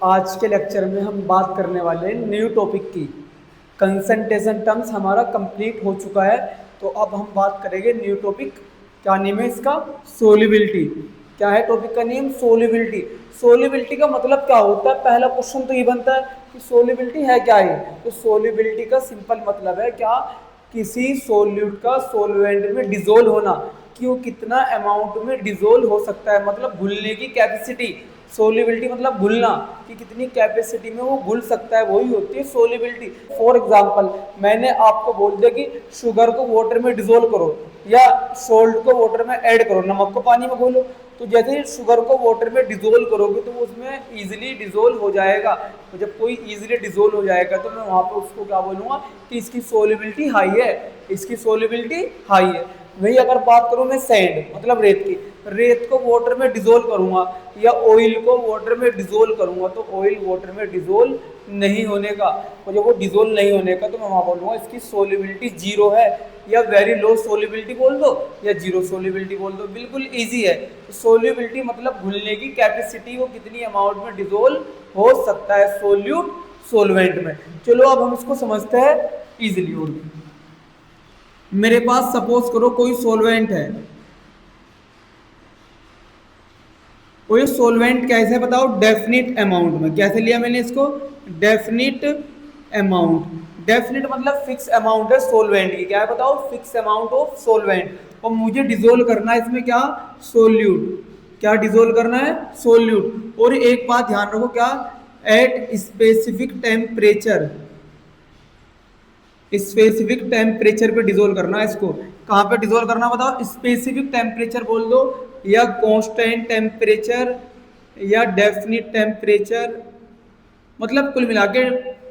आज के लेक्चर में हम बात करने वाले हैं न्यू टॉपिक की। कंसंट्रेशन टर्म्स हमारा कंप्लीट हो चुका है, तो अब हम बात करेंगे न्यू टॉपिक। क्या नेम है इसका? सोल्युबिलिटी। क्या है टॉपिक का नेम? सोल्युबिलिटी। सोल्युबिलिटी का मतलब क्या होता है? पहला क्वेश्चन तो ये बनता है कि सोल्युबिलिटी है क्या है। तो सोल्युबिलिटी का सिंपल मतलब है क्या? किसी सोल्यूट का सोलवेंट में डिजोल्व होना। क्यों, कितना अमाउंट में डिजोल्व हो सकता है, मतलब घुलने की कैपेसिटी। सोल्युबिलिटी मतलब घुलना, कि कितनी कैपेसिटी में वो घुल सकता है, वही होती है सोल्युबिलिटी। फॉर एग्जांपल, मैंने आपको बोल दिया कि शुगर को वाटर में डिजोल्व करो या सोल्ट को वाटर में ऐड करो, नमक को पानी में घोलो। तो जैसे ही शुगर को वाटर में डिजोल्व करोगे तो वो उसमें इजीली डिजोल्व हो जाएगा। तो जब कोई इजीली डिजोल्व हो जाएगा तो मैं वहाँ पे उसको क्या बोलूँगा कि इसकी सोल्युबिलिटी हाई है, इसकी सोल्युबिलिटी हाई है। वही अगर बात करूँ मैं सैंड मतलब रेत की, रेत को वाटर में डिजोल्व करूंगा या ऑयल को वाटर में डिजोल्व करूंगा तो ऑयल वाटर में डिजोल्व नहीं होने का। और जब वो डिजोल्व नहीं होने का तो मैं वहां बोलूंगा इसकी सोल्युबिलिटी जीरो है, या वेरी लो सोल्युबिलिटी बोल दो या जीरो सोल्युबिलिटी बोल दो, बिल्कुल इजी है। तो सोल्युबिलिटी मतलब घुलने की कैपेसिटी, वो कितनी अमाउंट में डिजोल्व हो सकता है सोल्यूट सोलवेंट में। चलो अब हम इसको समझते हैं इजिली। और मेरे पास सपोज करो कोई सोलवेंट है, वो ये सोलवेंट कैसे बताओ? डेफिनिट अमाउंट में। कैसे लिया मैंने इसको? Definite amount. डेफिनिट मतलब फिक्स अमाउंट है सोलवेंट की। क्या है बताओ? Fix amount of solvent. और मुझे डिजोल्व करना है इसमें क्या? सोल्यूट। क्या डिजोल्व करना है? सोल्यूट। और एक बात ध्यान रखो, क्या? Eight specific temperature. Specific temperature पे डिजोल्व करना है इसको। कहाँ पे डिजोल्व करना बताओ? स्पेसिफिक टेम्परेचर बोल दो या कांस्टेंट टेम्परेचर या डेफिनिट टेम्परेचर, मतलब कुल मिला के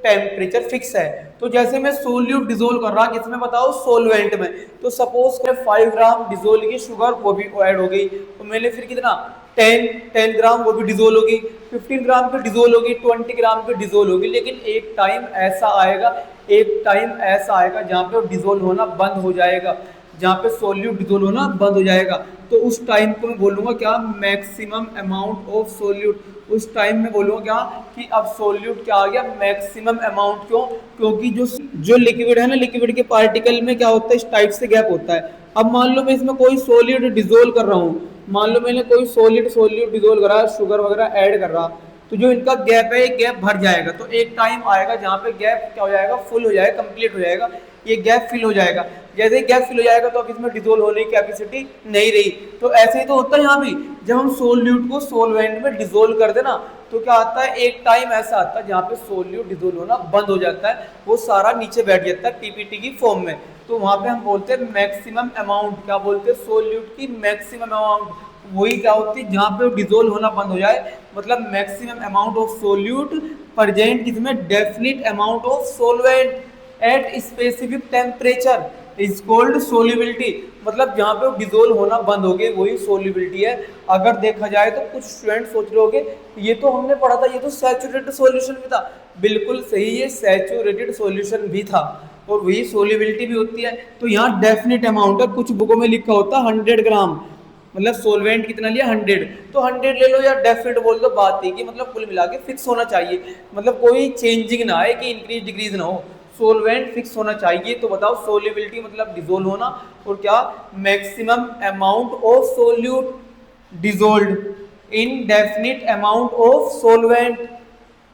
टेम्परेचर फिक्स है। तो जैसे मैं सोल्यूट डिजोल्व कर रहा, किसमें बताओ? सोलवेंट में। तो सपोज कर 5 ग्राम डिजोल्व की शुगर वो भी ऐड हो गई, तो मैंने फिर कितना 10 ग्राम वो भी डिजोल्व होगी, 15 ग्राम पे डिजोल्व होगी, 20 ग्राम पे डिजोल्व होगी। लेकिन एक टाइम ऐसा आएगा, एक टाइम ऐसा आएगा जहाँ पे डिजोल्व होना बंद हो जाएगा, जहाँ पे सोल्यूट डिजोल्व होना बंद हो जाएगा। तो उस टाइम को मैं बोलूँगा क्या? Maximum amount of solute. उस टाइम में बोलूँगा क्या कि अब सोल्यूट क्या आ गया? Maximum amount. क्यों? क्योंकि जो जो लिक्विड है ना, लिक्विड के पार्टिकल में क्या होता है? इस टाइप से गैप होता है। अब मान लो मैं इसमें कोई सॉलिड डिजोल्व कर रहा हूँ, मान लो मैंने कोई सॉलिड सॉल्यूट डिजोल्व करा, शुगर वगैरह ऐड कर रहा, तो जो इनका गैप है ये गैप भर जाएगा। तो एक टाइम आएगा जहाँ पे गैप क्या हो जाएगा? फुल हो जाएगा, कंप्लीट हो जाएगा, ये गैप फिल हो जाएगा। जैसे ही गैप फिल हो जाएगा तो अब इसमें डिजोल्व होने की कैपेसिटी नहीं रही। तो ऐसे ही तो होता है यहाँ भी, जब हम सोल्यूट को सोलवेंट में डिजोल्व कर देना तो क्या आता है? एक टाइम ऐसा आता है जहाँ पे सोल्यूट डिजोल्व होना बंद हो जाता है, वो सारा नीचे बैठ जाता है पीपीटी की फॉर्म में। तो वहां पे हम बोलते हैं मैक्सिमम अमाउंट। क्या बोलते हैं? सोल्यूट की मैक्सिमम अमाउंट। वही क्या होती है? जहाँ पे डिजोल्व होना बंद हो जाए, मतलब maximum amount of solute present किसमें? Definite amount of solvent at specific temperature is called solubility. मतलब जहाँ पे डिजोल्व होना बंद हो गए वही सोल्युबिलिटी है। अगर देखा जाए तो कुछ स्टूडेंट सोच रहे होंगे ये तो हमने पढ़ा था, ये तो सैचुरेटेड सॉल्यूशन भी था। बिल्कुल सही, ये सैचुरेटेड सॉल्यूशन भी था और वही सोल्युबिलिटी भी होती है। तो यहाँ डेफिनिट अमाउंट है, कुछ बुकों में लिखा होता है 100 ग्राम, मतलब सोलवेंट कितना लिया? 100। तो 100 ले लो या डेफिनेट बोल दो, बात है कि मतलब कुल मिला के फिक्स होना चाहिए, मतलब कोई चेंजिंग ना आए कि इंक्रीज डिक्रीज ना हो, सोलवेंट फिक्स होना चाहिए। तो बताओ सोल्युबिलिटी मतलब डिजोल्व होना, और क्या? Maximum amount of solute dissolved in definite amount of solvent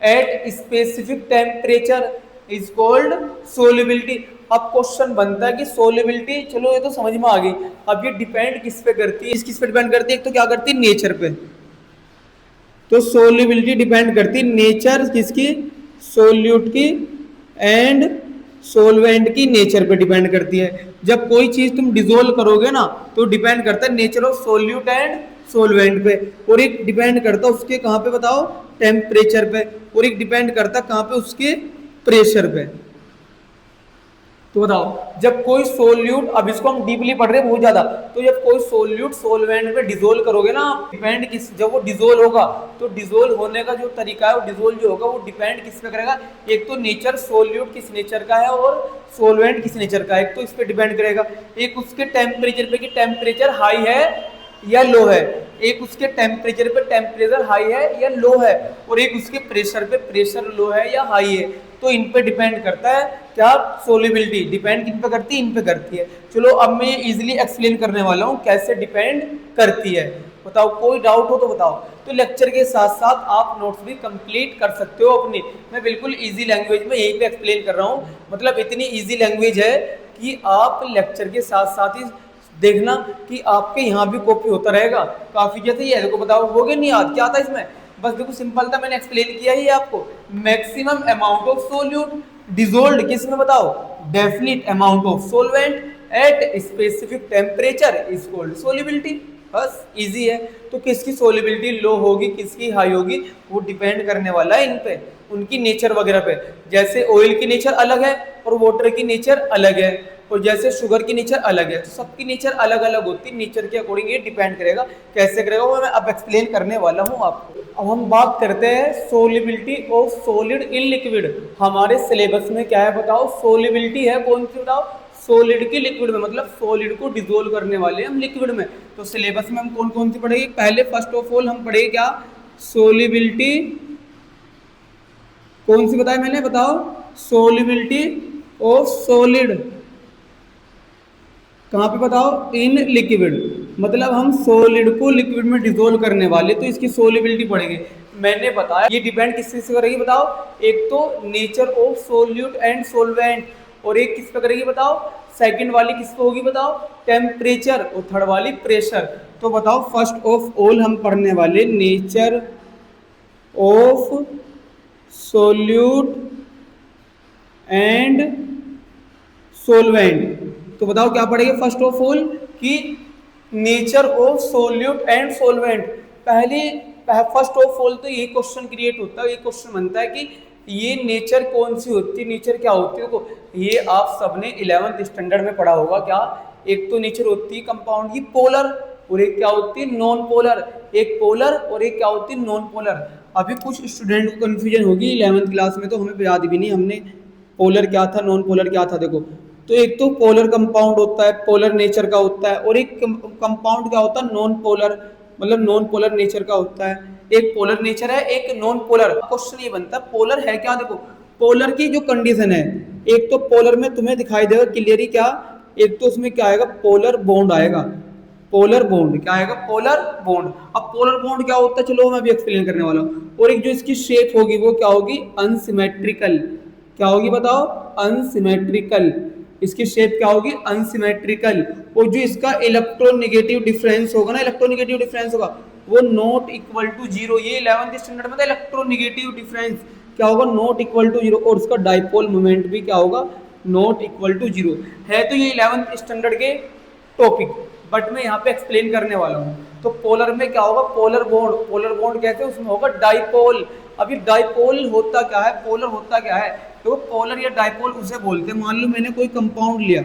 at specific temperature is called solubility. अब क्वेश्चन बनता है कि सोल्युबिलिटी, चलो ये तो समझ में आ गई, अब ये डिपेंड किस पे करती है? इस किस पे डिपेंड करती है? एक तो क्या करती है? नेचर पे। तो सोल्युबिलिटी डिपेंड करती है नेचर किसकी? सोल्यूट की एंड सोलवेंट की नेचर पे डिपेंड करती है। जब कोई चीज तुम डिजोल्व करोगे ना तो डिपेंड करता है nature of solute and solvent पे, और एक डिपेंड करता है उसके कहाँ पे बताओ? टेम्परेचर पे, और एक डिपेंड करता है कहाँ पे? उसके प्रेशर पे। तो बताओ जब कोई सोल्यूट, अब इसको हम डीपली पढ़ रहे हैं बहुत ज्यादा, तो जब कोई सोल्यूट सोलवेंट में डिजोल्व करोगे ना, डिपेंड किस, जब वो डिजोल्व होगा तो डिजोल्व होने का जो तरीका है, वो डिजोल्व जो होगा वो डिपेंड किस पे करेगा? एक तो नेचर, सोल्यूट किस नेचर का है और सोलवेंट किस नेचर का है, एक तो इस पे डिपेंड करेगा। एक उसके टेम्परेचर पे कि टेम्परेचर हाई है या लो है, एक उसके टेम्परेचर पे टेम्परेचर हाई है या लो है, और एक उसके प्रेशर पे प्रेशर लो है या हाई है। तो इन पे डिपेंड करता है क्या सोलिबिलिटी, डिपेंड किन पे करती है, इन पे करती है। चलो अब मैं ये इजिली एक्सप्लेन करने वाला हूँ कैसे डिपेंड करती है। बताओ कोई डाउट हो तो बताओ। तो लेक्चर के साथ साथ आप नोट्स भी कंप्लीट कर सकते हो अपनी। मैं बिल्कुल इजी लैंग्वेज में यहीं पे एक्सप्लेन कर रहा हूँ, मतलब इतनी इजी लैंग्वेज है कि आप लेक्चर के साथ साथ ही देखना कि आपके यहाँ भी कॉपी होता रहेगा काफी। जैसे ये देखो बताओ हो गया नहीं याद क्या था इसमें, बस देखो सिंपल था, मैंने एक्सप्लेन किया ही आपको। मैक्सिमम अमाउंट ऑफ सोल्यूट डिसोल्व्ड किस में बताओ, definite amount of solvent eight specific temperature is called solubility. बस इजी है। तो किसकी सोलिबिलिटी लो होगी किसकी हाई होगी वो डिपेंड करने वाला है इन पे, उनकी नेचर वगैरह पे। जैसे ऑयल की नेचर अलग है और वाटर की नेचर अलग है, और जैसे शुगर की नेचर अलग है, तो सबकी नेचर अलग अलग होती है। नेचर के अकॉर्डिंग ये डिपेंड करेगा, कैसे करेगा वो मैं अब एक्सप्लेन करने वाला हूँ आपको। अब हम बात करते हैं solubility of solid in liquid. हमारे सिलेबस में क्या है बताओ, सोलिबिलिटी है कौन सी बताओ, सॉलिड की लिक्विड में, मतलब सॉलिड को डिसोल्व करने वाले हम लिक्विड में। तो सिलेबस में हम कौन कौन सी पढ़ेंगे, पहले फर्स्ट ऑफ ऑल हम पढ़ेंगे क्या, सोलिबिलिटी कौन सी बताई मैंने बताओ, सोलिबिलिटी ऑफ सॉलिड कहाँ पे बताओ, इन लिक्विड, मतलब हम सॉलिड को लिक्विड में डिसोल्व करने वाले, तो इसकी सोलिबिलिटी पड़ेगी। मैंने बताया ये डिपेंड किस चीज से करेगी बताओ, एक तो nature of solute and solvent, और एक किस पे करेगी बताओ, सेकंड वाली किस पे होगी बताओ, टेम्परेचर, और थर्ड वाली प्रेशर। तो बताओ फर्स्ट ऑफ ऑल हम पढ़ने वाले nature of solute and solvent. तो बताओ क्या पढ़ेंगे फर्स्ट ऑफ ऑल कि nature of solute and solvent. पहले फर्स्ट ऑफ ऑल तो ये क्वेश्चन क्रिएट होता है, ये क्वेश्चन बनता है कि ये नेचर कौन सी होती है, नेचर क्या होती है। देखो ये आप सबने 11th स्टैंडर्ड में पढ़ा होगा क्या, एक तो नेचर होती है कंपाउंड की पोलर, और एक क्या होती है नॉन पोलर, एक पोलर और एक क्या होती है नॉन पोलर। अभी कुछ स्टूडेंट को कंफ्यूजन होगी 11th क्लास में, तो हमें याद भी नहीं हमने पोलर क्या था नॉन पोलर क्या था। देखो तो एक तो पोलर कंपाउंड होता है, पोलर नेचर का होता है, और एक कंपाउंड क्या होता है नॉन पोलर, मतलब नॉन पोलर नेचर का होता है। एक पोलर नेचर है एक नॉन पोलर। क्वेश्चन ये बनता है पोलर है क्या, देखो पोलर की जो कंडीशन है, एक तो पोलर में तुम्हें दिखाई देगा क्लियरली क्या, एक तो उसमें क्या आएगा पोलर बॉन्ड आएगा, पोलर बॉन्ड क्या आएगा, पोलर बॉन्ड। अब पोलर बॉन्ड क्या होता है चलो मैं अभी एक्सप्लेन करने वाला हूँ। और एक जो इसकी शेप होगी वो क्या होगी, अनसिमेट्रिकल, क्या होगी बताओ, अनसिमेट्रिकल, इसकी शेप क्या होगी अनसिमेट्रिकल। और जो इसका इलेक्ट्रोनेगेटिव डिफरेंस होगा ना, इलेक्ट्रोनेगेटिव डिफरेंस होगा वो नॉट इक्वल टू जीरो। ये 11th स्टैंडर्ड में था, इलेक्ट्रोनेगेटिव डिफरेंस क्या होगा, नॉट इक्वल टू जीरो। और उसका डाइपोल मोमेंट भी क्या होगा, नॉट इक्वल टू जीरो है। तो ये 11th स्टैंडर्ड के टॉपिक, बट मैं यहाँ पे एक्सप्लेन करने वाला हूँ। तो पोलर में क्या होगा, पोलर बॉन्ड, पोलर बॉन्ड कहते हैं, उसमें होगा डाइपोल। अभी डाइपोल होता क्या है, पोलर होता क्या है, तो पोलर या डाइपोल उसे बोलते हैं। मान लो मैंने कोई कंपाउंड लिया,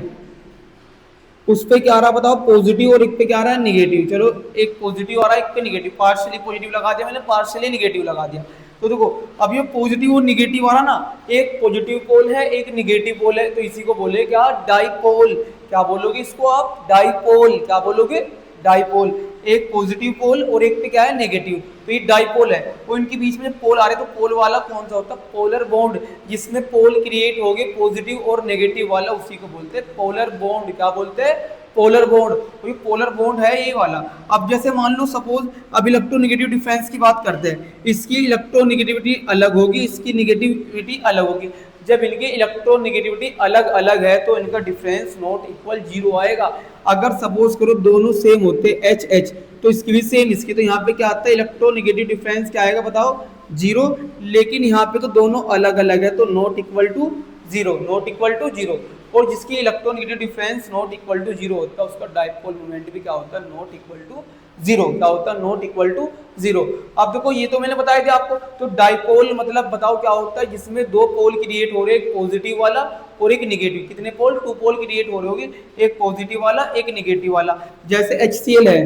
उस पे क्या आ रहा बताओ पॉजिटिव, और एक पे क्या आ रहा है निगेटिव। चलो एक पॉजिटिव आ रहा है एक पे निगेटिव, पार्शियली पॉजिटिव लगा दिया मैंने, पार्शियली निगेटिव लगा दिया। तो देखो अब ये पॉजिटिव और निगेटिव आ रहा ना, एक पॉजिटिव पोल है एक निगेटिव पोल है, तो इसी को बोले क्या, डाइपोल। क्या बोलोगे इसको आप, डाइपोल। क्या बोलोगे, डाइपोल। एक पॉजिटिव पोल और एक पे क्या है नेगेटिव, तो ये डाइपोल है। और इनके बीच में पोल आ रहे, तो पोल वाला कौन सा होता है, पोलर बॉन्ड। जिसमें पोल क्रिएट हो गए पॉजिटिव और नेगेटिव वाला, उसी को बोलते हैं पोलर बॉन्ड। क्या बोलते हैं, पोलर बॉन्ड। तो ये पोलर बॉन्ड है ये वाला। अब जैसे मान लो सपोज अब इलेक्ट्रोनेगेटिव डिफरेंस की बात करते हैं, इसकी इलेक्ट्रोनेगेटिविटी अलग होगी, इसकी नेगेटिविटी अलग होगी। जब इनकी इलेक्ट्रोनेगेटिविटी अलग अलग है तो इनका डिफरेंस नॉट इक्वल जीरो आएगा। अगर सपोज करो दोनों सेम होते एच एच, तो इसकी भी सेम इसकी, तो यहाँ पे क्या आता है इलेक्ट्रोनेगेटिव डिफरेंस क्या आएगा बताओ, जीरो। लेकिन यहाँ पे तो दोनों अलग अलग है, तो not equal to zero, not equal to zero. और जिसकी electronegative difference not equal to zero होता है उसका डाइपोल मोमेंट भी क्या होता है, नॉट इक्वल टू जीरो। क्या होता है, नॉट इक्वल टू जीरो। अब देखो ये तो मैंने बताया था आपको। तो डाइपोल मतलब बताओ क्या होता है, जिसमें दो पोल क्रिएट हो रहे, एक पॉजिटिव वाला और एक निगेटिव। कितने पोल, टू पोल क्रिएट हो रहे होंगे, एक पॉजिटिव वाला एक निगेटिव वाला। जैसे HCl है,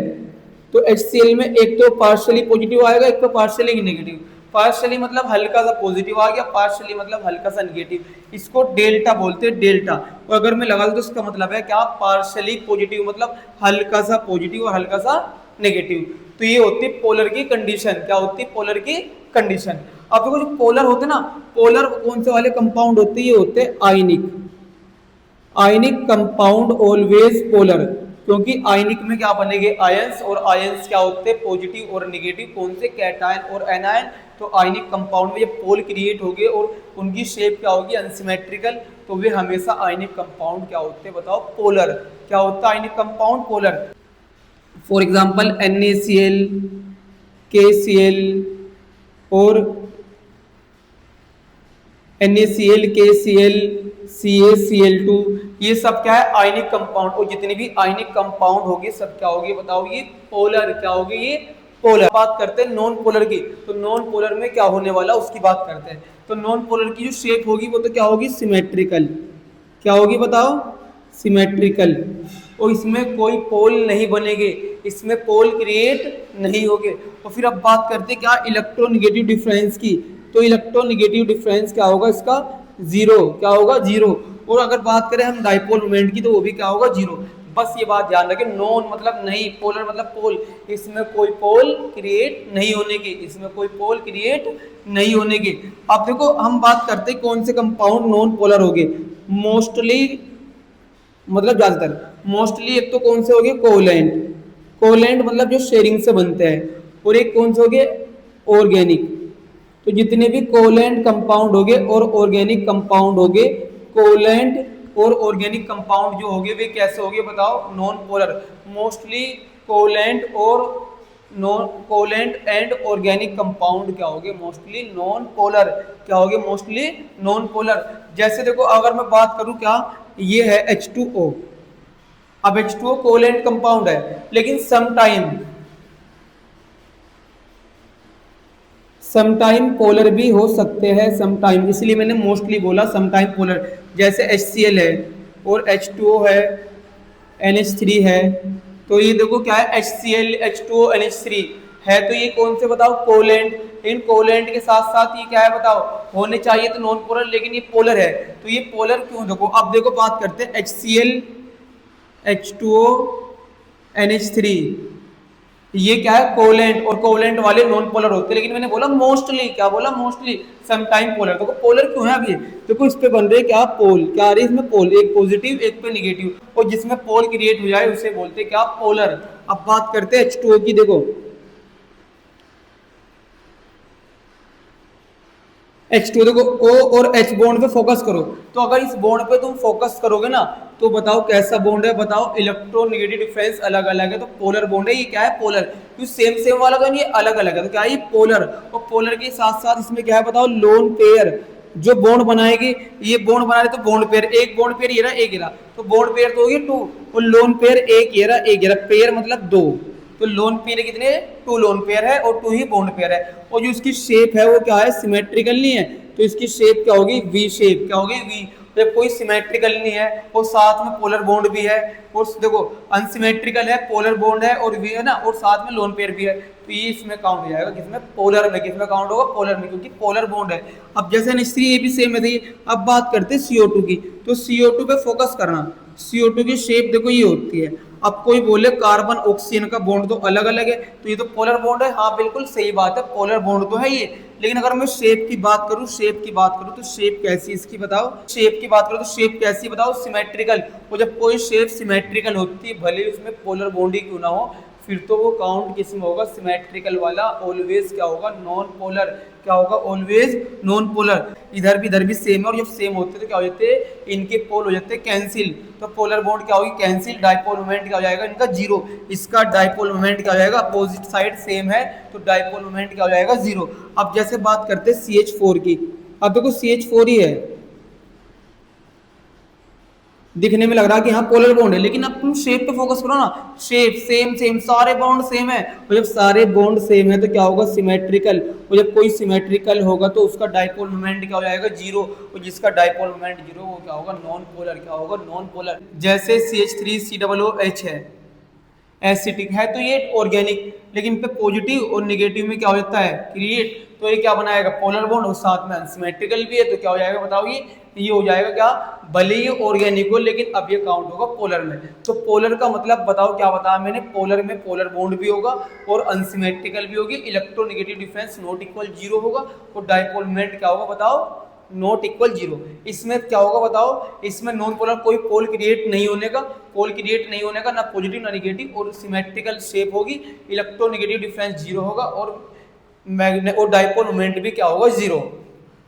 तो HCl में एक तो पार्शियली पॉजिटिव आएगा, एक तो पार्शियली निगेटिव। पार्शियली मतलब हल्का सा पॉजिटिव आ गया, पार्शियली मतलब हल्का सा निगेटिव। इसको डेल्टा बोलते हैं, डेल्टा। और अगर मैं लगा दूं तो इसका मतलब है क्या, पार्शियली पॉजिटिव मतलब हल्का सा पॉजिटिव और हल्का सा नेगेटिव। तो ये होती है पोलर की कंडीशन। क्या होती है? पोलर की कंडीशन। अब देखो जो पोलर होते हैं ना, पोलर कौन से वाले कंपाउंड होते हैं? ये होते हैं आयनिक। आयनिक कंपाउंड ऑलवेज पोलर, क्योंकि आयनिक में क्या बनेंगे? आयंस, और आयंस क्या होते हैं? पॉजिटिव और नेगेटिव। कौन से? कैटायन और एनायन। तो आयनिक कंपाउंड में जब पोल क्रिएट होंगे और उनकी शेप क्या होगी? अनसिमेट्रिकल, तो वे हमेशा आयनिक कंपाउंड क्या होते हैं? बताओ, पोलर। क्या होता है ionic compound? Polar. For example NaCl, KCl और NaCl, KCl, CaCl2, ये सब क्या है? Ionic compound. और जितने भी आयनिक कंपाउंड होंगे सब क्या होंगे? बताओ, ये पोलर। क्या होंगे? ये पोलर। बात करते हैं नॉन पोलर की। तो नॉन पोलर में क्या होने वाला उसकी बात करते हैं। तो नॉन पोलर की जो शेप होगी वो तो क्या होगी? सिमेट्रिकल। क्या होगी? बताओ, सिमेट्रिकल। और इसमें कोई पोल नहीं बनेंगे, इसमें पोल क्रिएट नहीं होंगे। और फिर अब बात करते हैं क्या? इलेक्ट्रोनेगेटिव डिफरेंस की। तो इलेक्ट्रोनेगेटिव डिफरेंस क्या होगा इसका? जीरो। क्या होगा? जीरो। और अगर बात करें हम डाइपोल मोमेंट की तो वो भी क्या होगा? जीरो। बस ये बात ध्यान रखें, नॉन मतलब नहीं, पोलर मतलब पोल। इसमें कोई पोल क्रिएट नहीं होने की, इसमें कोई पोल क्रिएट नहीं होने की। अब देखो हम बात करते हैं कौन से कंपाउंड नॉन पोलर हो गए। मोस्टली मतलब ज्यादातर, मोस्टली एक तो कौन से हो गए? कोवैलेंट। कोवैलेंट मतलब जो शेयरिंग से बनते हैं। और एक कौन से हो गए? ऑर्गेनिक। तो जितने भी कोवैलेंट कंपाउंड हो गए और ऑर्गेनिक कंपाउंड हो गए, कोवैलेंट और ऑर्गेनिक कंपाउंड जो हो गए वे कैसे हो गए? बताओ, नॉन पोलर। मोस्टली कोवैलेंट और non covalent and organic compound क्या हो गए? Mostly non polar. क्या हो गए? Mostly non polar. जैसे देखो अगर मैं बात करूं क्या, ये है H2O। अब H2O कोवैलेंट कंपाउंड है, लेकिन समटाइम पोलर भी हो सकते हैं। समटाइम, इसलिए मैंने मोस्टली बोला समटाइम पोलर। जैसे HCl है और H2O है, NH3 है। तो ये देखो क्या है? HCl, H2O, NH3 है। तो ये कौन से? बताओ, कोवैलेंट। इन कोवैलेंट के साथ साथ ये क्या है? बताओ, होने चाहिए तो नॉन पोलर, लेकिन ये पोलर है। तो ये पोलर क्यों? देखो अब देखो बात करते हैं HCl, H2O, NH3, ये क्या है? कोवैलेंट। और कोवैलेंट वाले नॉन पोलर होते हैं, लेकिन मैंने बोला मोस्टली। क्या बोला? मोस्टली। Sometime polar. देखो पोलर क्यों है? अभी देखो इस पे बन रहे क्या? पोल। क्या आ रही है इसमें? पोल। एक पॉजिटिव एक पे नेगेटिव, और जिसमें पोल क्रिएट हो जाए उसे बोलते हैं क्या? पोलर। अब बात करते हैं H2O की। देखो H2O, देखो O और H बॉन्ड पे फोकस करो। तो अगर इस बॉन्ड पे तुम फोकस करोगे ना, तो बताओ कैसा बॉन्ड है? बताओ, इलेक्ट्रोनेगेटिव डिफरेंस अलग अलग है, तो पोलर बॉन्ड है। ये क्या है? पोलर। क्यों? सेम सेम वाला तो नहीं, अलग अलग है, तो क्या है? ये पोलर। और पोलर के साथ साथ इसमें क्या है? बताओ, लोन पेयर जो बॉन्ड बनाएगी। ये बॉन्ड बना रहे तो बॉन्ड पेयर, एक बॉन्ड पेयर ये रहा, एक ये रहा, तो बॉन्ड पेयर तो होगी 2, और लोन पेयर एक ये रहा, एक ये रहा। पेयर मतलब 2, तो लोन पेयर कितने? 2 लोन पेयर है और 2 ही बॉन्ड पेयर है। और जो इसकी शेप है वो क्या है? सिमेट्रिकल नहीं है, तो इसकी शेप क्या होगी? V shape. क्या होगी? वी। जब कोई सिमेट्रिकल नहीं है और साथ में पोलर बॉन्ड भी है, और देखो अनसिमेट्रिकल है, पोलर बॉन्ड है और वी है ना, और साथ में लोन पेयर भी है, तो ये इसमें काउंट हो जाएगा किसमें? पोलर में। किसमें काउंट होगा? पोलर में, क्योंकि पोलर बॉन्ड है। अब जैसे NH3 ये भी सेम है। अब बात करते हैं CO2 की। तो CO2 पे फोकस करना। CO2 की शेप देखो ये होती है। अब कोई बोले कार्बन ऑक्सीजन का बॉन्ड तो अलग अलग है, तो ये तो पोलर बॉन्ड है। हाँ बिल्कुल सही बात है, पोलर बॉन्ड तो है ये। लेकिन अगर मैं शेप की बात करूं, तो शेप कैसी इसकी? बताओ, शेप की बात करूं तो शेप कैसी? बताओ, सिमेट्रिकल। और जब कोई शेप सिमेट्रिकल होती है, भले उसमें पोलर बॉन्ड ही क्यों ना हो, फिर तो वो काउंट किस में होगा? सिमेट्रिकल वाला। ऑलवेज क्या होगा? Non polar. क्या होगा? Always non polar. इधर भी सेम है, और जब सेम होते तो क्या हो जाते? इनके पोल हो जाते कैंसिल। तो पोलर बॉन्ड क्या होगी? कैंसिल। डाइपोल मोमेंट क्या हो जाएगा इनका? 0। इसका डाइपोल मोमेंट क्या हो जाएगा? अपोजिट साइड सेम है, तो डाइपोल मोमेंट क्या हो जाएगा? 0। अब जैसे बात करते हैं CH4 की। अब देखो CH4 ही है, दिखने में लग रहा है कि हाँ पोलर बॉन्ड है, लेकिन अब तुम शेप पे फोकस करो ना। शेप सेम सेम, सारे बॉन्ड सेम है, और जब सारे बॉन्ड सेम है तो क्या होगा? सिमेट्रिकल। और जब कोई सिमेट्रिकल होगा तो उसका डाइपोल मोमेंट क्या हो जाएगा? 0। और जिसका डाइपोल मोमेंट 0 वो क्या होगा? Non polar. क्या होगा? Non polar. जैसे CH3COOH है, एसिटिक है, तो ये ऑर्गेनिक, लेकिन पे पॉजिटिव और नेगेटिव में क्या हो जाता है? क्रिएट। तो ये क्या बनाएगा, पोलर बॉन्ड, और साथ में अनसिमेट्रिकल भी है, तो क्या हो जाएगा बताओ, ये हो जाएगा क्या, भले ही ऑर्गेनिक हो लेकिन अब ये काउंट होगा पोलर में। तो पोलर का मतलब बताओ क्या बताया मैंने, पोलर में पोलर बॉन्ड भी होगा और अनसिमेट्रिकल भी होगी, इलेक्ट्रोनेगेटिव डिफरेंस नॉट इक्वल 0 होगा, और डाइपोल मोमेंट क्या होगा बताओ, नॉट इक्वल 0। इसमें क्या होगा बताओ, इसमें नॉन पोलर कोई पोल क्रिएट नहीं होने का, पोल क्रिएट नहीं होने का, ना पॉजिटिव ना नेगेटिव, और सिमेट्रिकल शेप होगी, इलेक्ट्रोनेगेटिव डिफरेंस 0 होगा, और डाइपोल मोमेंट भी क्या होगा 0।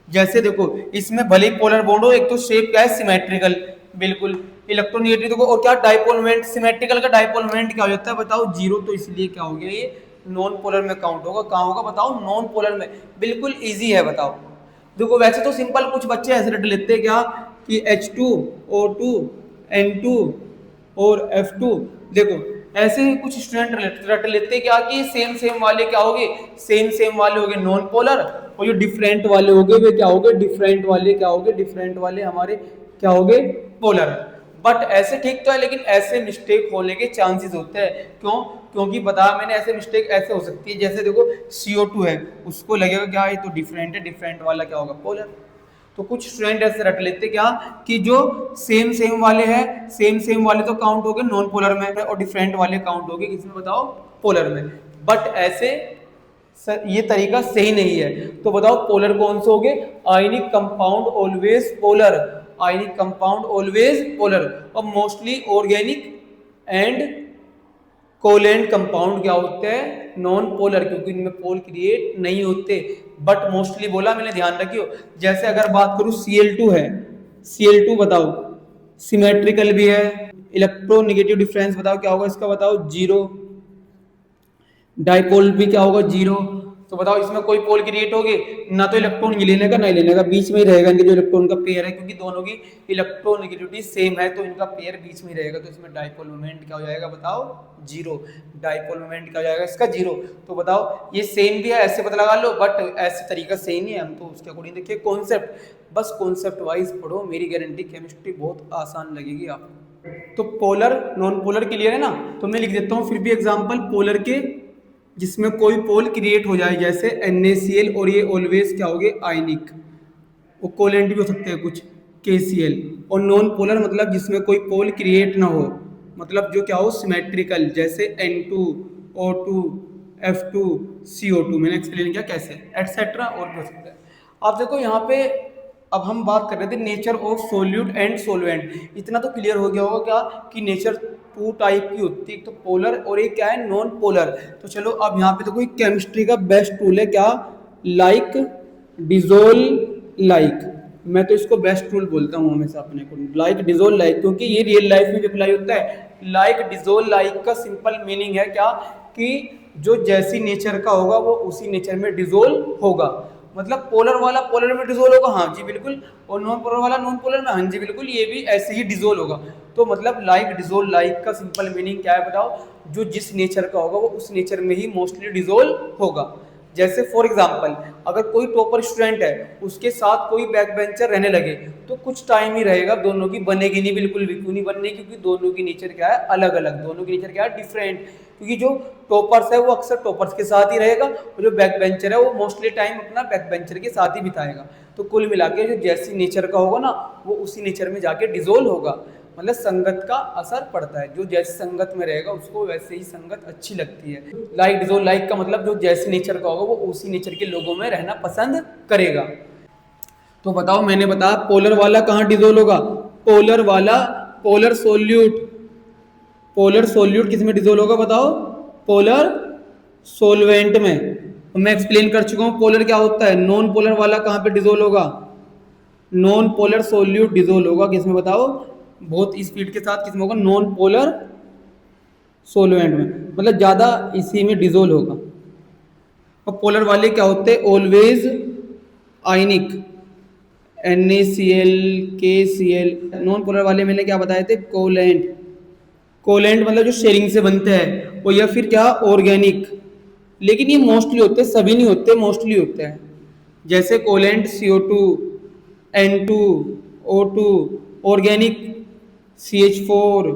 जैसे देखो इसमें भले ही पोलर बॉन्ड हो, एक तो शेप क्या है सिमेट्रिकल, बिल्कुल इलेक्ट्रोनेगेटिव देखो, और क्या डाइपोल मोमेंट, सिमेट्रिकल का डाइपोल मोमेंट क्या हो जाता है बताओ 0, तो इसलिए क्या हो गया ये नॉन पोलर में काउंट होगा। कहाँ होगा बताओ, नॉन पोलर में। बिल्कुल इजी है बताओ। देखो वैसे तो सिंपल कुछ बच्चे ऐसे रट लेते हैं क्या कि H2 O2 N2 और F2, देखो ऐसे ही कुछ स्टूडेंट रट लेते हैं क्या कि सेम सेम वाले क्या होंगे, सेम वाले होंगे नॉन पोलर, और जो डिफरेंट वाले होंगे वे क्या होंगे, डिफरेंट वाले हमारे क्या होंगे, पोलर। बट ऐसे ठीक तो है, लेकिन ऐसे मिस्टेक होने के चांसेस होते हैं। क्यों, क्योंकि बताया मैंने ऐसे मिस्टेक ऐसे हो सकती है, जैसे देखो CO2 है, उसको लगेगा क्या ये तो डिफरेंट है, डिफरेंट वाला क्या होगा पोलर। तो कुछ स्टूडेंट ऐसे रट लेते क्या कि जो सेम वाले हैं, सेम वाले तो काउंट हो गए नॉन पोलर में, और डिफरेंट वाले काउंट हो गए किसमें बताओ, पोलर में। बट ऐसे ये तरीका सही नहीं है। तो बताओ पोलर कौन से हो गए, ionic compound always polar, ionic compound always polar, और mostly organic and covalent compound क्या होते हैं, नॉन पोलर, क्योंकि इनमें पोल क्रिएट नहीं होते। बट मोस्टली बोला मैंने, ध्यान रखियो। जैसे अगर बात करूं Cl2 है, Cl2 बताओ सिमेट्रिकल भी है, इलेक्ट्रोनेगेटिव डिफरेंस बताओ क्या होगा इसका, बताओ 0, डाइपोल भी क्या होगा 0। तो बताओ इसमें कोई पोल क्रिएट होगी, ना तो इलेक्ट्रॉन ये लेने का ना लेने का, बीच में ही रहेगा इनके जो इलेक्ट्रॉन का पेयर है, क्योंकि दोनों की इलेक्ट्रोनेगेटिविटी सेम है, तो इनका पेयर बीच में ही रहेगा। तो इसमें डाइपोल मोमेंट क्या हो जाएगा बताओ 0, डाइपोल मोमेंट क्या हो जाएगा इसका 0। तो बताओ ये सेम भी है, ऐसे पता लगा लो, बट ऐसे तरीका सही नहीं है, हम तो उसके अकॉर्डिंग देखिए कॉन्सेप्ट, बस कॉन्सेप्ट वाइज पढ़ो, मेरी गारंटी केमिस्ट्री बहुत आसान लगेगी आपको। तो पोलर नॉन पोलर क्लियर है ना, तो मैं लिख देता हूँ फिर भी एग्जाम्पल पोलर के जिसमें कोई पोल क्रिएट हो जाए, जैसे NaCl, और ये ऑलवेज क्या हो गए आयनिक, वो कोलेंट भी हो सकते हैं कुछ KCl, और नॉन पोलर मतलब जिसमें कोई पोल क्रिएट ना हो, मतलब जो क्या हो सिमेट्रिकल, जैसे N2 O2 F2 CO2, मैंने एक्सप्लेन किया कैसे, एटसेट्रा, और भी हो सकता है। आप देखो यहाँ पे अब हम बात कर रहे थे nature of solute and solvent, इतना तो क्लियर हो गया होगा क्या कि नेचर 2 टाइप की होती है, एक तो पोलर और एक क्या है नॉन पोलर। तो चलो अब यहाँ पे देखो तो केमिस्ट्री का बेस्ट टूल है क्या, लाइक डिजोल्व लाइक, मैं तो इसको बेस्ट टूल बोलता हूँ हमेशा अपने को, लाइक डिजोल्व लाइक, क्योंकि ये रियल लाइफ में भी अप्लाई होता है। लाइक डिजोल्व लाइक का सिंपल मीनिंग है क्या कि जो जैसी नेचर का होगा वो उसी नेचर में डिजोल्व होगा, मतलब पोलर वाला पोलर में डिजोल्व होगा, हाँ जी बिल्कुल, और नॉन पोलर वाला नॉन पोलर में, हाँ जी बिल्कुल, ये भी ऐसे ही डिजोल्व होगा। तो मतलब लाइक डिजोल्व लाइक का सिंपल मीनिंग क्या है बताओ, जो जिस नेचर का होगा वो उस नेचर में ही मोस्टली डिजोल्व होगा। जैसे फॉर एग्जाम्पल अगर कोई टॉपर स्टूडेंट है उसके साथ कोई बैक बेंचर रहने लगे तो कुछ टाइम ही रहेगा, दोनों की बनेगी नहीं, बिल्कुल भी क्यों नहीं बनने, क्योंकि दोनों की नेचर क्या है अलग अलग, दोनों की नेचर क्या है डिफरेंट, क्योंकि जो टॉपर्स है वो अक्सर टॉपर्स के साथ ही रहेगा, और जो बैक बेंचर है वो मोस्टली टाइम अपना बैक बेंचर के साथ ही बिताएगा। तो कुल मिला के जो जैसी नेचर का होगा ना वो उसी नेचर में जाके डिजोल्व होगा, मतलब संगत का असर पड़ता है, जो जैसी संगत में रहेगा उसको वैसे ही संगत अच्छी लगती है। लाइक डिजोल्व लाइक का मतलब जो जैसी नेचर का होगा वो उसी नेचर के लोगों में रहना पसंद करेगा। तो बताओ मैंने बताया पोलर वाला कहाँ डिजोल्व होगा, पोलर वाला पोलर सोल्यूट, पोलर सोल्यूट किस में डिजोल्व होगा बताओ, पोलर सोलवेंट में। मैं एक्सप्लेन कर चुका हूँ पोलर क्या होता है। नॉन पोलर वाला कहाँ पे डिजोल्व होगा, नॉन पोलर सोल्यूट डिजोल्व होगा किसमें बताओ, बहुत स्पीड के साथ किसमें होगा, नॉन पोलर सोलवेंट में, मतलब ज़्यादा इसी में डिजोल्व होगा। और पोलर वाले क्या होते हैं, ऑलवेज आयनिक, NaCl KCl। नॉन पोलर वाले मैंने क्या बताए थे, कोवैलेंट, कोवैलेंट मतलब जो शेयरिंग से बनते हैं, और या फिर क्या ऑर्गेनिक, लेकिन ये मोस्टली होते हैं, सभी नहीं होते, मोस्टली होते हैं। जैसे covalent CO2 N2 O2, organic CH4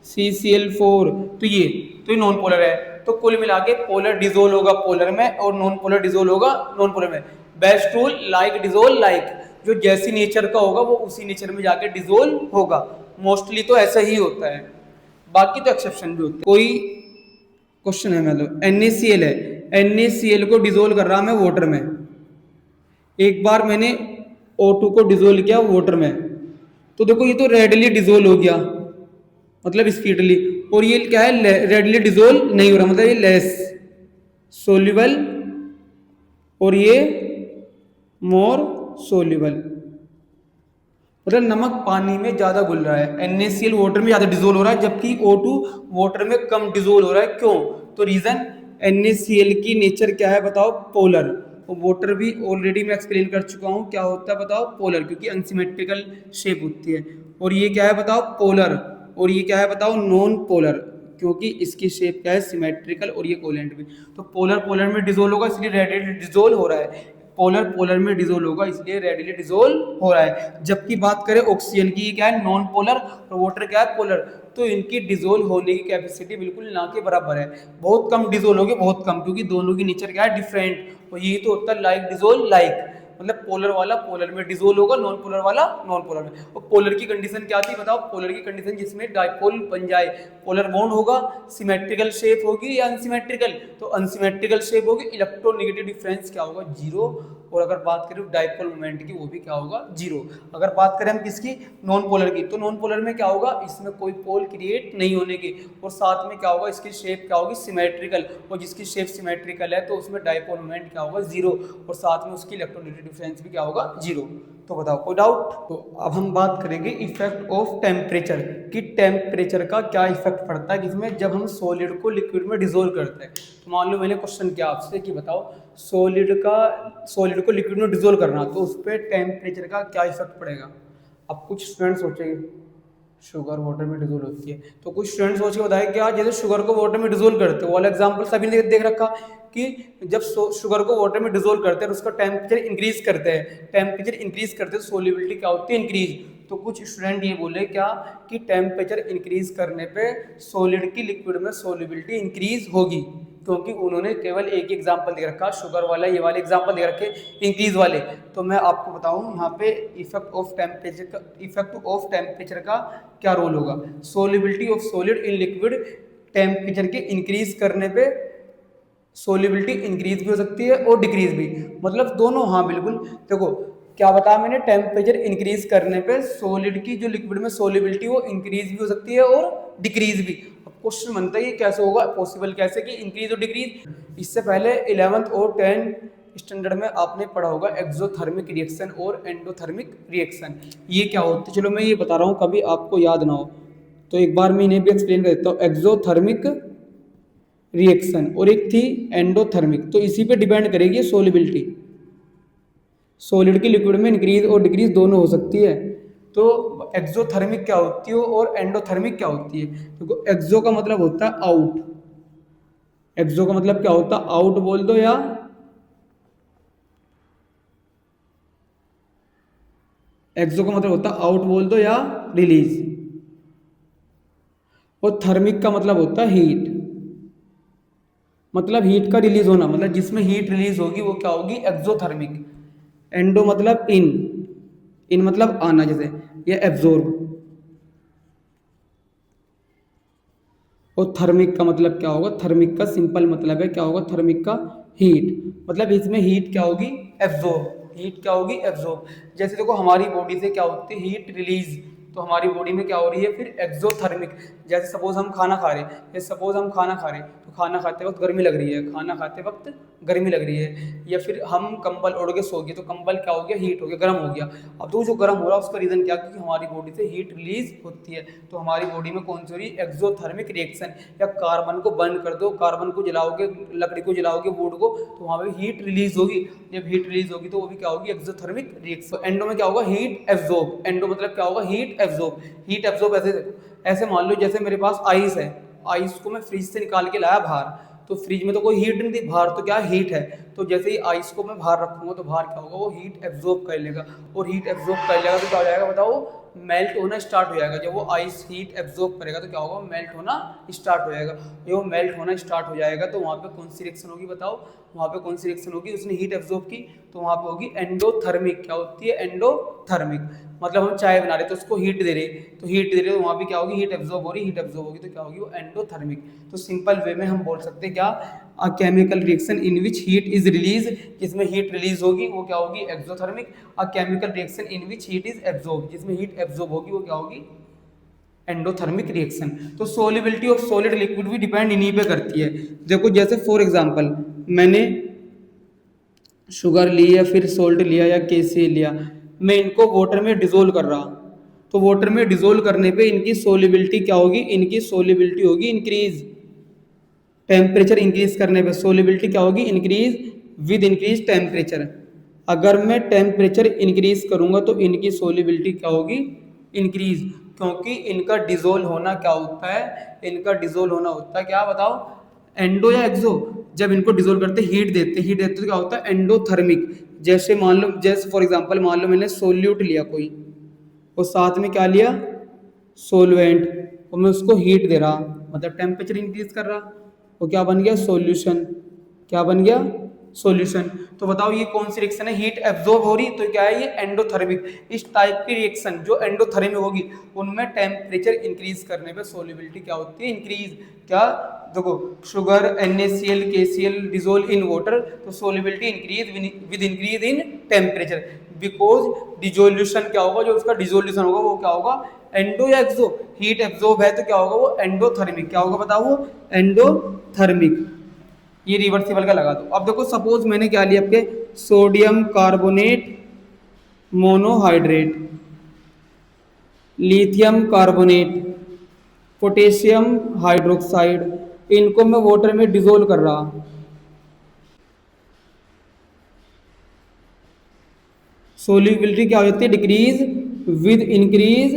CCl4, तो ये नॉन पोलर है। तो कुल मिला के पोलर डिजोल्व होगा पोलर में और नॉन पोलर डिजोल्व होगा नॉन पोलर में। Best rule like dissolve like, जो जैसी नेचर का होगा वो उसी नेचर में जाके डिजोल्व होगा। मोस्टली तो ऐसा ही होता है, बाकी तो एक्सेप्शन भी होते हैं। कोई क्वेश्चन है, मतलब NaCl है, NaCl को डिजोल्व कर रहा मैं वाटर में। एक बार मैंने O2 को डिजोल्व किया वाटर में, तो देखो ये तो रेडली डिजोल्व हो गया, मतलब स्पीडली। और ये क्या है, रेडली डिजोल्व नहीं हो रहा, मतलब ये लेस सोल्यूबल और ये मोर सोल्यूबल। मतलब नमक पानी में ज्यादा घुल रहा है, NaCl वाटर में ज्यादा डिजोल्व हो रहा है, जबकि O2 वाटर में कम डिजोल्व हो रहा है। क्यों? तो रीजन NaCl की नेचर क्या है बताओ, पोलर। और वाटर भी ऑलरेडी मैं एक्सप्लेन कर चुका हूं क्या होता है बताओ, पोलर, क्योंकि अनसिमेट्रिकल शेप होती है। और ये क्या है बताओ, पोलर। और ये क्या है बताओ, नॉन पोलर, क्योंकि इसकी शेप क्या है, सिमेट्रिकल, और ये कोलेंट भी। तो पोलर पोलर में डिजोल्व होगा इसलिए रेडियली डिजोल्व हो रहा है, पोलर पोलर में डिजोल्व होगा इसलिए रेडियली डिजोल्व हो रहा है। जबकि बात करें ऑक्सीजन की, क्या है, नॉन पोलर, और वाटर क्या है, पोलर। तो इनकी डिजोल्व होने की कैपेसिटी बिल्कुल ना के बराबर है, बहुत कम डिजोल्व होगी, बहुत कम, क्योंकि दोनों की नेचर क्या है, डिफरेंट। और यही तो होता है लाइक डिजोल्व लाइक, मतलब पोलर वाला पोलर में डिजोल्व होगा, नॉन पोलर वाला नॉन पोलर में। और पोलर की कंडीशन क्या थी बताओ, पोलर की कंडीशन जिसमें डाइपोल बन जाए, पोलर बॉन्ड होगा, सिमेट्रिकल शेप होगी या अनसिमेट्रिकल, तो अनसिमेट्रिकल शेप होगी, इलेक्ट्रोनेगेटिव डिफरेंस क्या होगा, जीरो। और अगर बात करें डाइपोल मोमेंट की, वो भी क्या होगा, जीरो। अगर बात करें हम किसकी, नॉन पोलर की, तो नॉन पोलर में क्या होगा, इसमें कोई पोल क्रिएट नहीं होने की, और साथ में क्या होगा, इसकी शेप क्या होगी, सिमेट्रिकल, और जिसकी शेप सिमेट्रिकल है तो उसमें डाइपोल मोमेंट क्या होगा, जीरो, और साथ में उसकी इलेक्ट्रोनेगेटिव डिफरेंस भी क्या होगा, जीरो। तो बताओ कोई डाउट? तो अब हम बात करेंगे इफेक्ट ऑफ टेम्परेचर, कि टेम्परेचर का क्या इफेक्ट पड़ता है किसमें, जब हम सॉलिड को लिक्विड में डिसोल्व करते हैं। तो मान लो मैंने क्वेश्चन किया आपसे कि बताओ सॉलिड को लिक्विड में डिसोल्व करना, तो उस पर टेम्परेचर का क्या इफेक्ट पड़ेगा। अब कुछ स्टूडेंट सोचेंगे शुगर वाटर में डिसोल्व होती है, तो कुछ स्टूडेंट सोच के बताए क्या, जैसे शुगर को वाटर में डिसोल्व करते हैं, वाला एग्जांपल सभी ने देख रखा कि जब शुगर को वाटर में डिसोल्व करते हैं, उसका टेम्परेचर इंक्रीज करते हैं, टेम्परेचर इंक्रीज करते हैं, सोल्युबिलिटी क्या होती है, इंक्रीज। तो कुछ स्टूडेंट ये बोले क्या कि टेम्परेचर इंक्रीज करने पे सॉलिड की लिक्विड में सोल्युबिलिटी इंक्रीज होगी, क्योंकि उन्होंने केवल एक एग्जांपल दे रखा, शुगर वाला, ये वाले एग्जांपल दे रखे इंक्रीज वाले। तो मैं आपको बताऊं यहाँ पे इफेक्ट ऑफ टेम्परेचर का क्या रोल होगा। Solubility of solid in liquid, temperature के इंक्रीज करने पे सोल्युबिलिटी इंक्रीज भी हो सकती है और डिक्रीज भी, मतलब दोनों। हाँ बिल्कुल, देखो क्या बताया मैंने, टेम्परेचर इंक्रीज करने पे सॉलिड की जो लिक्विड में सोल्युबिलिटी वो इंक्रीज भी हो सकती है और डिक्रीज भी। अब क्वेश्चन बनता है ये कैसे होगा पॉसिबल, कैसे कि इंक्रीज और डिक्रीज। इससे पहले 11th और 10th स्टैंडर्ड में आपने पढ़ा होगा एक्सोथर्मिक रिएक्शन और एंडोथर्मिक रिएक्शन, ये क्या होती है। चलो मैं ये बता रहा हूँ, कभी आपको याद ना हो तो एक बार मैं इन्हें भी एक्सप्लेन कर देता हूँ। एक्सोथर्मिक रिएक्शन और एक थी एंडोथर्मिक, तो इसी पे डिपेंड करेगी सोल्युबिलिटी, सॉलिड की लिक्विड में इंक्रीज और डिक्रीज दोनों हो सकती है। तो एक्सोथर्मिक क्या होती है और एंडोथर्मिक क्या होती है। देखो एक्सो का मतलब होता है आउट, एक्सो का मतलब क्या होता है, आउट बोल दो, या एक्सो का मतलब होता है आउट बोल दो या रिलीज। और थर्मिक का मतलब होता है हीट, मतलब हीट का रिलीज होना, मतलब जिसमें हीट रिलीज होगी वो क्या होगी, एक्सोथर्मिक। एंडो मतलब इन मतलब आना, जैसे ये एब्जॉर्ब। और थर्मिक का मतलब क्या होगा, थर्मिक का सिंपल मतलब है क्या होगा, थर्मिक का हीट, मतलब इसमें हीट क्या होगी, एब्जॉर्ब, हीट क्या होगी, एब्जॉर्ब। जैसे देखो हमारी बॉडी से क्या होती है, हीट रिलीज, तो हमारी बॉडी में क्या हो रही है फिर एक्सोथर्मिक। जैसे सपोज हम खाना खा रहे हैं, तो खाना खाते वक्त गर्मी लग रही है, खाना खाते वक्त गर्मी लग रही है। या फिर हम कंबल ओढ़ के सो गए, तो कंबल क्या हो गया, हीट हो गया, गर्म हो गया। अब तो जो गर्म हो रहा है उसका रीजन क्या, क्योंकि हमारी बॉडी से हीट रिलीज होती है। तो हमारी बॉडी में कौन सी हो रही है, एक्सोथर्मिक रिएक्शन। या कार्बन को बर्न कर दो, कार्बन को जलाओगे, लकड़ी को जलाओगे, वुड को, तो वहाँ पे हीट रिलीज होगी। जब हीट रिलीज होगी तो वो भी क्या होगी, एक्सोथर्मिक रिएक्शन। एंडो में क्या होगा, हीट एब्जॉर्ब। एंडो मतलब क्या होगा, हीट एब्जॉर्ब। हीट एब्जॉर्ब ऐसे मान लो जैसे मेरे पास आइस है, आइस को मैं फ्रिज से निकाल के लाया बाहर, तो फ्रिज में तो कोई हीट नहीं थी, बाहर तो क्या हीट है, तो जैसे ही आइस को मैं बाहर रखूंगा तो बाहर क्या होगा, वो हीट एब्जॉर्ब कर लेगा, और हीट एब्जॉर्ब कर लेगा तो क्या हो जाएगा बताओ, मेल्ट होना स्टार्ट हो जाएगा। जब वो आइस हीट एब्जॉर्ब करेगा तो क्या होगा, मेल्ट होना स्टार्ट हो जाएगा। जब वो मेल्ट होना स्टार्ट हो जाएगा तो वहाँ पे कौन सी रिएक्शन होगी बताओ, वहाँ पे कौन सी रिएक्शन होगी, उसने हीट एब्जॉर्ब की तो वहाँ पे होगी एंडोथर्मिक। क्या होती है, एंडोथर्मिक। मतलब हम चाय बना रहे तो उसको हीट दे रहे, तो हीट दे रहे तो वहाँ पे क्या होगी, हीट एब्जॉर्ब हो रही, हीट एब्जॉर्ब होगी तो क्या होगी, वो एंडोथर्मिक। तो सिंपल वे में हम बोल सकते हैं क्या, a chemical reaction in which heat is release, जिसमें हीट रिलीज होगी वो क्या होगी, exothermic. A chemical reaction in which heat is absorb, जिसमें हीट एब्जॉर्ब होगी वो क्या होगी, एंडोथर्मिक रिएक्शन। तो सोलिबिलिटी ऑफ सॉलिड लिक्विड भी डिपेंड इन्हीं पे करती है। देखो जैसे फॉर एग्जांपल मैंने शुगर ली या फिर सोल्ट लिया या KCl लिया, मैं इनको वाटर में डिजोल्व कर रहा, तो वाटर में डिजोल्व करने पे इनकी सोलिबिलिटी क्या होगी, इनकी सोलिबिलिटी होगी इंक्रीज। टेम्परेचर इंक्रीज करने पे सोलिबिलिटी क्या होगी, इंक्रीज विद इंक्रीज टेम्परेचर। अगर मैं टेम्परेचर इंक्रीज करूंगा तो इनकी सोलिबिलिटी क्या होगी, इंक्रीज, क्योंकि इनका डिजोल्व होना क्या होता है, इनका डिजोल्व होना होता है क्या बताओ, एंडो या एक्सो। जब इनको डिजोल्व करते हीट देते तो क्या होता है, एंडोथर्मिक। जैसे मान लो, जैसे फॉर एग्जांपल मान लो मैंने सोल्यूट लिया कोई, और साथ में क्या लिया, सोलवेंट, और मैं उसको हीट दे रहा, मतलब टेम्परेचर इंक्रीज कर रहा, वो क्या बन गया, सॉल्यूशन। क्या बन गया, सॉल्यूशन। तो बताओ ये कौन सी रिएक्शन है, हीट एब्जॉर्ब हो रही, तो क्या है ये, एंडोथर्मिक। इस टाइप की रिएक्शन जो एंडोथर्मिक होगी उनमें टेम्परेचर इंक्रीज करने पे सोलिबिलिटी क्या होती है, इंक्रीज। क्या, देखो sugar NaCl KCl dissolve in water, तो solubility increase with increase in temperature, because dissolution क्या होगा, जो उसका डिजोल्यूशन होगा वो क्या होगा, एंडो या एक्सो। हीट एब्जॉर्ब है तो क्या होगा, वो एंडोथर्मिक। क्या होगा बताओ, वो एंडोथर्मिक। ये रिवर्सिबल का लगा दो। अब देखो सपोज मैंने क्या लिया आपके, sodium carbonate monohydrate, lithium carbonate, potassium hydroxide, इनको मैं वाटर में डिजोल्व कर रहा, सोल्यूबिलिटी क्या हो जाती है, डिक्रीज विद इंक्रीज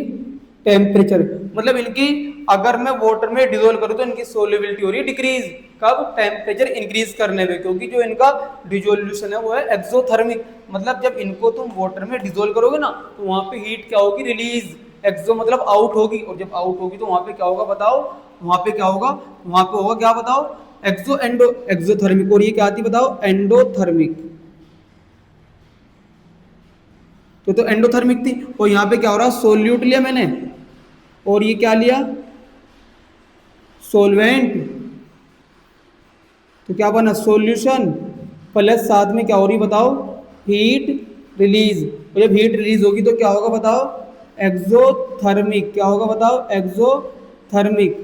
टेम्परेचर। मतलब इनकी अगर मैं वाटर में डिजोल्व करूं तो इनकी सोल्यूबिलिटी हो रही है डिक्रीज, कब, टेम्परेचर इंक्रीज करने में, क्योंकि जो इनका डिजोल्यूशन है वो है एक्सोथर्मिक। मतलब जब इनको तुम वाटर में डिजोल्व करोगे ना तो वहां पे हीट क्या होगी, रिलीज। एक्सो मतलब आउट होगी, और जब आउट होगी तो वहां पे क्या होगा बताओ, वहां पे क्या होगा, वहां पे होगा क्या बताओ, एक्सोथर्मिक। और ये क्या आती बताओ, एंडोथर्मिक। तो एंडोथर्मिक थी, और यहाँ पे क्या हो रहा, सोल्यूट लिया मैंने, और ये क्या लिया, सोलवेंट, तो क्या बना, सॉल्यूशन, प्लस साथ में क्या हो रही बताओ, हीट रिलीज। और जब हीट रिलीज होगी तो क्या होगा बताओ, एक्सोथर्मिक। क्या होगा बताओ, एक्सोथर्मिक।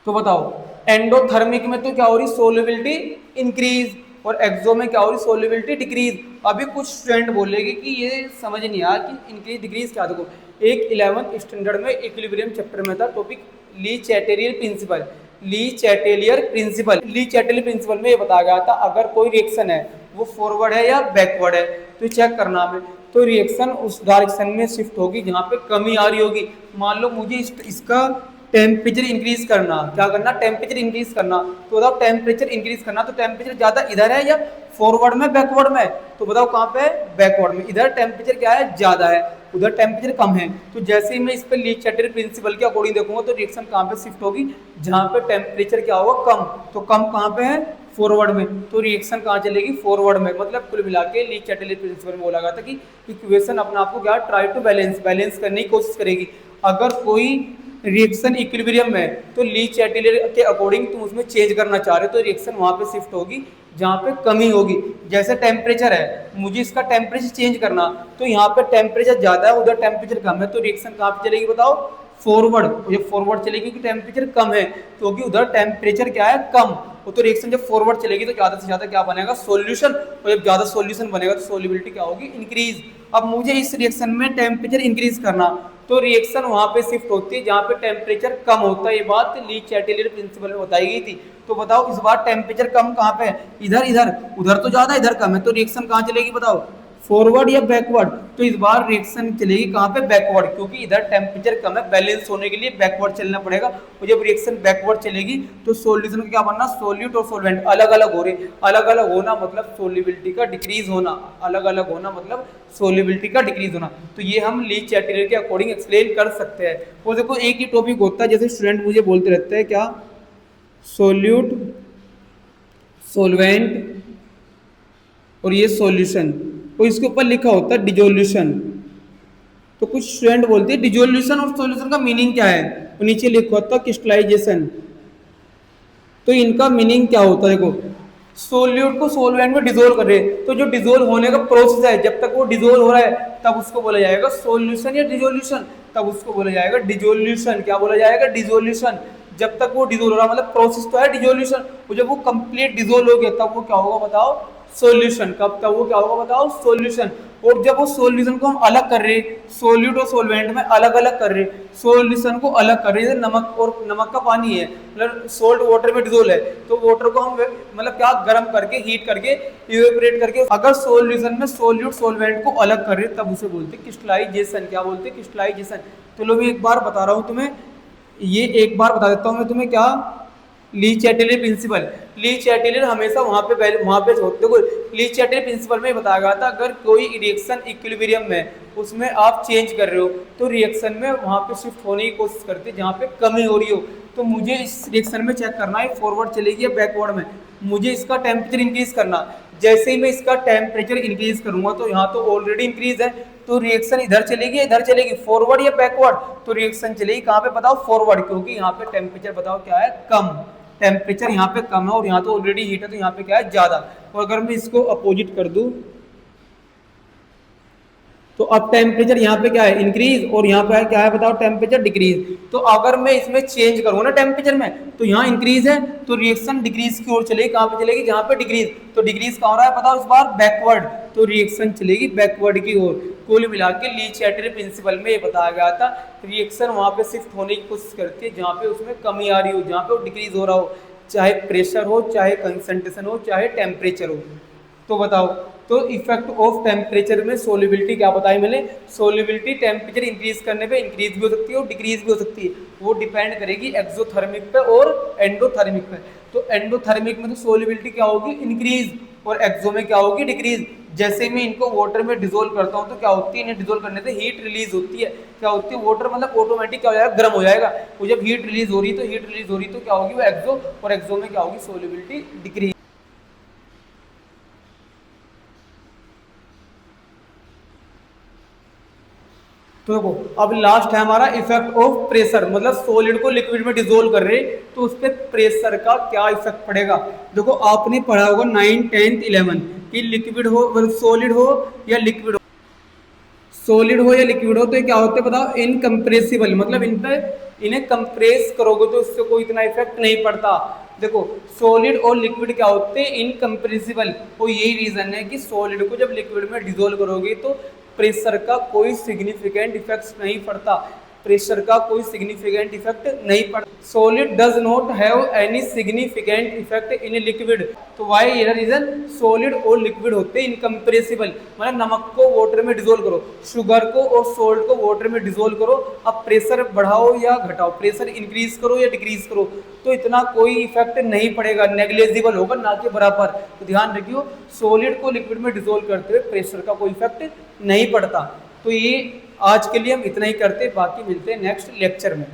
तो बताओ एंडोथर्मिक में तो क्या हो रही, सोल्युबिलिटी इंक्रीज, और एक्सो में क्या हो रही, सोल्युबिलिटी डिक्रीज। अभी कुछ स्टूडेंट बोलेंगे कि ये समझ नहीं आया कि इंक्रीज डिक्रीज क्या। देखो एक 11th स्टैंडर्ड में इक्विलिब्रियम चैप्टर में था टॉपिक, ली चैटेलियर प्रिंसिपल। ली चैटेलियर प्रिंसिपल में ये बताया गया था अगर कोई रिएक्शन है वो फॉरवर्ड है या बैकवर्ड है तो चेक करना हमें, तो रिएक्शन उस डायरेक्शन में शिफ्ट होगी जहाँ पे कमी आ रही होगी। मान लो मुझे इसका टेम्परेचर इंक्रीज करना, क्या करना, टेम्परेचर इंक्रीज करना, तो बताओ टेम्परेचर इंक्रीज करना तो टेम्परेचर ज्यादा इधर है या फॉरवर्ड में, बैकवर्ड में, तो बताओ कहाँ पे, बैकवर्ड में। इधर टेम्परेचर क्या है, ज्यादा है, उधर टेम्परेचर कम है। तो जैसे ही मैं इस पे ली चैटेलियर प्रिंसिपल के अकॉर्डिंग देखूंगा तो रिएक्शन कहाँ पे शिफ्ट होगी, जहाँ पे टेम्परेचर क्या होगा, कम। तो कम कहाँ पे है, फॉरवर्ड में, तो रिएक्शन कहाँ चलेगी, फॉरवर्ड में। मतलब कुल मिला के ली चैटेलियर प्रिंसिपल में बोला गया था कि इक्वेशन अपने आप को क्या, ट्राई टू बैलेंस करने की कोशिश करेगी। अगर कोई रिएक्शन इक्विलिब्रियम में तो ली चैटेलियर के अकॉर्डिंग तुम उसमें चेंज करना चाह रहे हो तो रिएक्शन वहां पे शिफ्ट होगी जहाँ पे कमी होगी। जैसे टेम्परेचर है, मुझे इसका टेम्परेचर चेंज करना, तो यहाँ पे टेम्परेचर ज्यादा है, उधर टेम्परेचर कम है, तो रिएक्शन कहाँ पे चलेगी बताओ, फॉरवर्ड। ये फॉरवर्ड चलेगी क्योंकि टेम्परेचर कम है, क्योंकि उधर टेम्परेचर क्या है, कम। तो रिएक्शन जब फॉरवर्ड चलेगी तो ज्यादा से ज्यादा क्या बनेगा, सॉल्यूशन, और जब ज्यादा सॉल्यूशन बनेगा तो सोल्युबिलिटी क्या होगी, इंक्रीज। अब मुझे इस रिएक्शन में टेम्परेचर इंक्रीज करना, तो रिएक्शन वहां पे शिफ्ट होती है जहां पे टेम्परेचर कम होता है। ये बात ली चैटेलियर प्रिंसिपल में बताई गई थी। तो बताओ इस बार टेम्परेचर कम कहाँ पे है, इधर, उधर तो ज्यादा, इधर कम है, तो रिएक्शन कहाँ चलेगी बताओ, फॉरवर्ड या बैकवर्ड, तो इस बार रिएक्शन चलेगी कहाँ पे, बैकवर्ड, क्योंकि इधर टेम्परेचर कम है, बैलेंस होने के लिए बैकवर्ड चलना पड़ेगा। और जब रिएक्शन बैकवर्ड चलेगी तो सॉल्यूशन का क्या बनना, सॉल्यूट और सॉल्वेंट अलग अलग हो रहे, अलग अलग होना मतलब सोल्युबिलिटी का डिक्रीज होना, अलग अलग होना मतलब सोल्युबिलिटी का डिक्रीज होना। तो ये हम ली चैटेलर के अकॉर्डिंग एक्सप्लेन कर सकते हैं। और देखो एक ही टॉपिक होता है, जैसे स्टूडेंट मुझे बोलते रहते हैं क्या, सोल्यूट, सोल्वेंट और ये सॉल्यूशन, और इसके ऊपर लिखा होता है डिजोल्यूशन। तो कुछ स्टूडेंट बोलते हैं डिजोल्यूशन और सॉल्यूशन का मीनिंग क्या है, तो नीचे लिखा होता है क्रिस्टलाइजेशन। तो इनका मीनिंग क्या होता है, देखो सोल्यूट को सोलवेंट में डिजोल्व कर रहे हैं, तो जो डिजोल्व होने का प्रोसेस है, जब तक वो डिजोल्व हो रहा है तब उसको बोला जाएगा सॉल्यूशन या डिजोल्यूशन, तब उसको बोला जाएगा डिजोल्यूशन। क्या बोला जाएगा, डिजोल्यूशन। जब तक वो डिजोल्व हो रहा मतलब प्रोसेस तो है डिजोल्यूशन, और जब वो कंप्लीट डिजोल्व हो गया तब वो क्या होगा बताओ, सॉल्यूशन। कब तक वो क्या होगा बताओ, सॉल्यूशन। और जब वो सॉल्यूशन को हम अलग कर रहे हैं, सोल्यूट और सॉल्वेंट में अलग अलग कर रहे हैं, सॉल्यूशन को अलग कर रहे हैं, नमक और नमक का पानी है मतलब सोल्ट वाटर में डिजोल्व है, तो वाटर को हम मतलब क्या गर्म करके हीट करके इवेपोरेट करके अगर सॉल्यूशन में सोल्यूट सॉल्वेंट को अलग कर रहे हैं तब उसे बोलते हैं क्रिस्टलाइजेशन। क्या बोलते हैं, क्रिस्टलाइजेशन। तो लो मैं एक बार बता रहा हूँ तुम्हें, ये एक बार बता देता हूँ मैं तुम्हें क्या, ली चैटेलर प्रिंसिपल। ली चैटेलर हमेशा वहाँ पे होते को ली चैटेलर प्रिंसिपल में बताया गया था, अगर कोई रिएक्शन इक्विलिब्रियम में उसमें आप चेंज कर रहे हो तो रिएक्शन में वहाँ पे शिफ्ट होने की कोशिश करते हैं जहाँ पे कमी हो रही हो। तो मुझे इस रिएक्शन में चेक करना है फॉरवर्ड चलेगी या बैकवर्ड में, मुझे इसका टेम्परेचर इंक्रीज करना। जैसे ही मैं इसका टेम्परेचर इंक्रीज करूंगा तो यहाँ तो ऑलरेडी इंक्रीज है, तो रिएक्शन इधर चलेगी इधर चलेगी, फॉरवर्ड या बैकवर्ड, तो रिएक्शन चलेगी कहाँ पे बताओ, फॉरवर्ड, क्योंकि यहाँ पे टेम्परेचर बताओ क्या है, कम। टेम्परेचर यहाँ पे कम है और यहाँ तो ऑलरेडी हीट है, तो यहाँ पे क्या है, ज्यादा। और अगर मैं इसको अपोजिट कर दूं तो अब टेम्परेचर यहाँ पे क्या है, इंक्रीज, और यहाँ पे क्या है बताओ, टेम्परेचर डिक्रीज। तो अगर मैं इसमें चेंज करूँ ना टेम्परेचर में, तो यहाँ इंक्रीज है तो रिएक्शन डिक्रीज की ओर चलेगी, कहाँ पे चलेगी, जहाँ पे डिक्रीज। तो डिक्रीज कहाँ हो रहा है बताओ इस बार, बैकवर्ड, तो रिएक्शन चलेगी बैकवर्ड की ओर। कुल मिला के ली चैटेलर प्रिंसिपल में ये बताया गया था, रिएक्शन वहाँ पे शिफ्ट होने की कोशिश करती है जहाँ पे उसमें कमी आ रही हो, जहाँ पे वो डिक्रीज हो रहा हो, चाहे प्रेशर हो, चाहे कंसंट्रेशन हो, चाहे टेम्परेचर हो। तो बताओ, तो इफेक्ट ऑफ टेम्परेचर में सोल्युबिलिटी क्या बताई मैंने, सोल्युबिलिटी टेम्परेचर इंक्रीज करने पे इंक्रीज भी हो सकती है और डिक्रीज भी हो सकती है, वो डिपेंड करेगी एक्सोथर्मिक पे और एंडोथर्मिक पे। तो एंडोथर्मिक में तो सोल्युबिलिटी क्या होगी, इंक्रीज, और एक्सो में क्या होगी, डिक्रीज। जैसे मैं इनको वाटर में डिजोल्व करता हूँ तो क्या होती है, इन्हें डिजोल्व करने से हीट रिलीज होती है, क्या होती है, वाटर मतलब ऑटोमेटिक क्या हो जाएगा, गर्म हो जाएगा। वो जब हीट रिलीज हो रही है तो हीट रिलीज हो रही है तो क्या होगी, वो एक्सो, और एक्सो में क्या होगी, सोल्युबिलिटी डिक्रीज। तो देखो अब लास्ट है हमारा इफेक्ट ऑफ प्रेशर, मतलब सॉलिड को लिक्विड में डिसोल्व कर रहे तो उस पर प्रेशर का क्या इफेक्ट पड़ेगा। देखो आपने पढ़ा होगा 9, 10, 11 कि लिक्विड हो सॉलिड हो या लिक्विड हो, सॉलिड हो या लिक्विड हो तो ये क्या होते हैं बताओ, इनकम्प्रेसिबल, मतलब इन पे इन्हें कंप्रेस करोगे तो इससे कोई इतना इफेक्ट नहीं पड़ता। देखो सॉलिड और लिक्विड क्या होते हैं, इनकम्प्रेसिबल, और यही रीजन है कि सॉलिड को जब लिक्विड में डिसोल्व करोगे तो प्रेशर का कोई सिग्निफिकेंट इफेक्ट नहीं पड़ता, प्रेशर का कोई सिग्निफिकेंट इफेक्ट नहीं पड़ता। Solid does not have any significant effect in liquid, तो वाई ये रीजन, सॉलिड और लिक्विड होते हैं इनकम्प्रेसिबल, मतलब नमक को वाटर में डिसोल्व करो, शुगर को और सोल्ट को वाटर में डिसोल्व करो, अब प्रेशर बढ़ाओ या घटाओ, प्रेशर इंक्रीज करो या डिक्रीज करो, तो इतना कोई इफेक्ट नहीं पड़ेगा, नेग्लेजिबल होगा ना के बराबर। तो ध्यान रखियो, सॉलिड को लिक्विड में डिसोल्व करते हुए प्रेशर का कोई इफेक्ट नहीं पड़ता। तो ये आज के लिए हम इतना ही करते, बाकी मिलते हैं नेक्स्ट लेक्चर में।